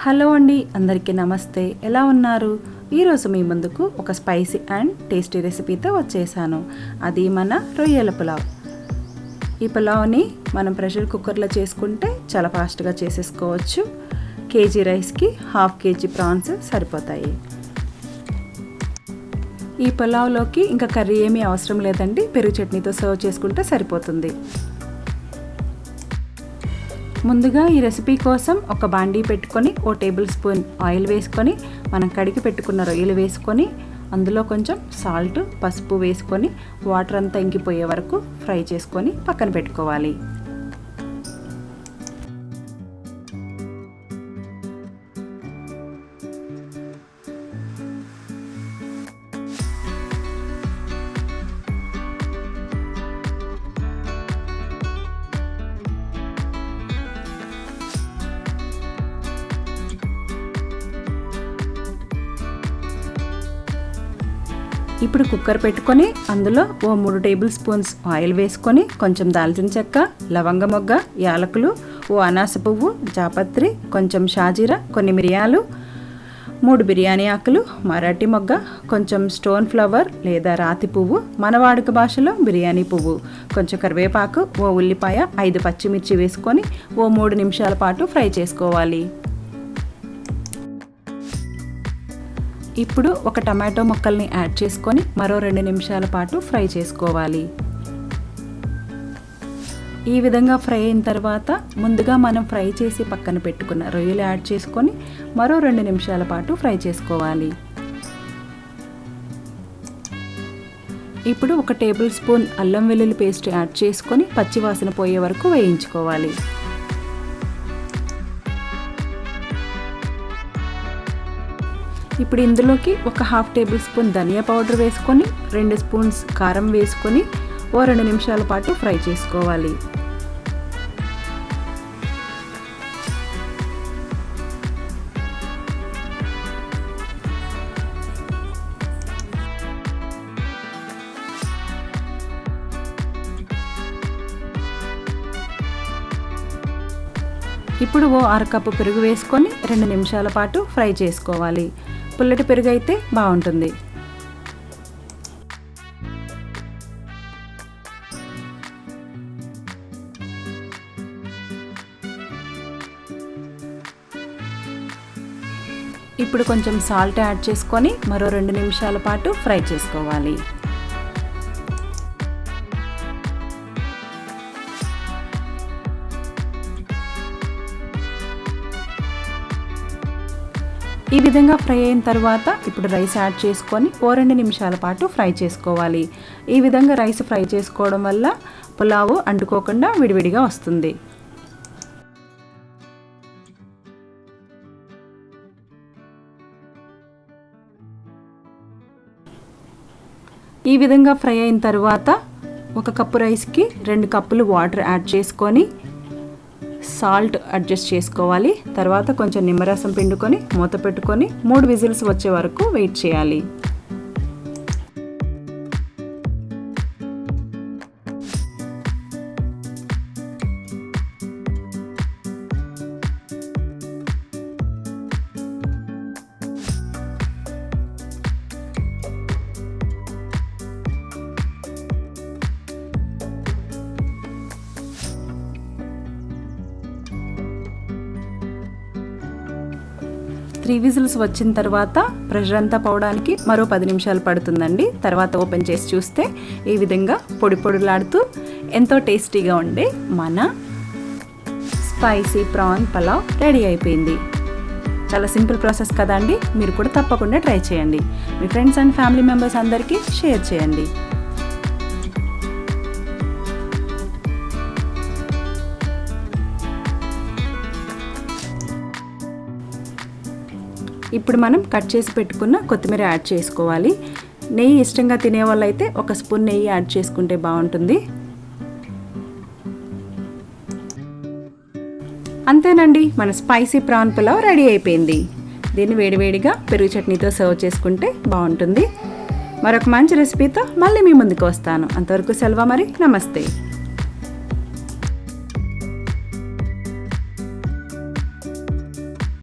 Hello అండి, అందరికీ నమస్తే. ఎలా ఉన్నారు? ఈరోజు మీ ముందుకు ఒక స్పైసీ అండ్ టేస్టీ రెసిపీతో వచ్చేసాను. అది మన రొయ్యల పులావ్. ఈ పులావ్ని మనం ప్రెషర్ కుక్కర్లో చేసుకుంటే చాలా ఫాస్ట్గా చేసేసుకోవచ్చు. కేజీ రైస్కి 1/2 కేజీ ప్రాన్స్ సరిపోతాయి. ఈ పులావ్లోకి ఇంకా కర్రీ ఏమీ అవసరం లేదండి. పెరుగు చట్నీతో సర్వ్ చేసుకుంటే సరిపోతుంది. ముందుగా ఈ రెసిపీ కోసం ఒక బాండీ పెట్టుకొని 1 టేబుల్ స్పూన్ ఆయిల్ వేసుకొని మనం కడిగి పెట్టుకున్న రొయ్యలు వేసుకొని అందులో కొంచెం సాల్ట్, పసుపు వేసుకొని వాటర్ అంతా ఇంకిపోయే వరకు ఫ్రై చేసుకొని పక్కన పెట్టుకోవాలి. ఇప్పుడు కుక్కర్ పెట్టుకొని అందులో 3 టేబుల్ స్పూన్స్ ఆయిల్ వేసుకొని కొంచెం దాల్చిన చెక్క, లవంగ మొగ్గ, యాలకులు, అనాస పువ్వు, జాపత్రి, కొంచెం షాజీరా, కొన్ని మిరియాలు, 3 బిర్యానీ ఆకులు, మరాఠీ మొగ్గ, కొంచెం స్టోన్ ఫ్లవర్ లేదా రాతి పువ్వు, మన వాడుక భాషలో బిర్యానీ పువ్వు, కొంచెం కరివేపాకు, ఉల్లిపాయ, 5 పచ్చిమిర్చి వేసుకొని 3 నిమిషాల పాటు ఫ్రై చేసుకోవాలి. ఇప్పుడు ఒక టమాటో ముక్కల్ని యాడ్ చేసుకొని మరో 2 నిమిషాల పాటు ఫ్రై చేసుకోవాలి. ఈ విధంగా ఫ్రై అయిన తర్వాత ముందుగా మనం ఫ్రై చేసి పక్కన పెట్టుకున్న రొయ్యలు యాడ్ చేసుకొని మరో 2 నిమిషాల పాటు ఫ్రై చేసుకోవాలి. ఇప్పుడు ఒక టేబుల్ స్పూన్ అల్లం వెల్లుల్లి పేస్ట్ యాడ్ చేసుకొని పచ్చివాసన పోయే వరకు వేయించుకోవాలి. ఇప్పుడు ఇందులోకి ఒక 1/2 టేబుల్ స్పూన్ ధనియా పౌడర్ వేసుకొని 2 స్పూన్స్ కారం వేసుకొని 2 నిమిషాల పాటు ఫ్రై చేసుకోవాలి. ఇప్పుడు 1/2 కప్పు పెరుగు వేసుకొని 2 నిమిషాల పాటు ఫ్రై చేసుకోవాలి. పుల్లటి పెరుగు అయితే బాగుంటుంది. ఇప్పుడు కొంచెం సాల్ట్ యాడ్ చేసుకొని మరో 2 నిమిషాల పాటు ఫ్రై చేసుకోవాలి. ఈ విధంగా ఫ్రై అయిన తర్వాత ఇప్పుడు రైస్ యాడ్ చేసుకొని 2 నిమిషాల పాటు ఫ్రై చేసుకోవాలి. ఈ విధంగా రైస్ ఫ్రై చేసుకోవడం వల్ల పులావు అంటుకోకుండా విడివిడిగా వస్తుంది. ఈ విధంగా ఫ్రై అయిన తర్వాత 1 కప్పు రైస్కి 2 కప్పులు వాటర్ యాడ్ చేసుకొని సాల్ట్ అడ్జస్ట్ చేసుకోవాలి. తర్వాత కొంచెం నిమ్మరసం పిండుకొని మూత పెట్టుకొని 3 విజిల్స్ వచ్చే వరకు వెయిట్ చేయాలి. త్రీ విజిల్స్ వచ్చిన తర్వాత ప్రెషర్ అంతా పోవడానికి మరో 10 నిమిషాలు పడుతుందండి. తర్వాత ఓపెన్ చేసి చూస్తే ఈ విధంగా పొడి పొడిలాడుతూ ఎంతో టేస్టీగా ఉండే మన స్పైసీ ప్రాన్ పులావ్ రెడీ అయిపోయింది. చాలా సింపుల్ ప్రాసెస్ కదా అండి. మీరు కూడా తప్పకుండా ట్రై చేయండి. మీ ఫ్రెండ్స్ అండ్ ఫ్యామిలీ మెంబర్స్ అందరికీ షేర్ చేయండి. ఇప్పుడు మనం కట్ చేసి పెట్టుకున్న కొత్తిమీర యాడ్ చేసుకోవాలి. నెయ్యి ఇష్టంగా తినే వాళ్ళైతే 1 స్పూన్ నెయ్యి యాడ్ చేసుకుంటే బాగుంటుంది. అంతేనండి, మన స్పైసీ ప్రాన్ పులావ్ రెడీ అయిపోయింది. దీన్ని వేడివేడిగా పెరుగు చట్నీతో సర్వ్ చేసుకుంటే బాగుంటుంది. మరొక మంచి రెసిపీతో మళ్ళీ మీ ముందుకు వస్తాను. అంతవరకు సెలవు మరి. నమస్తే.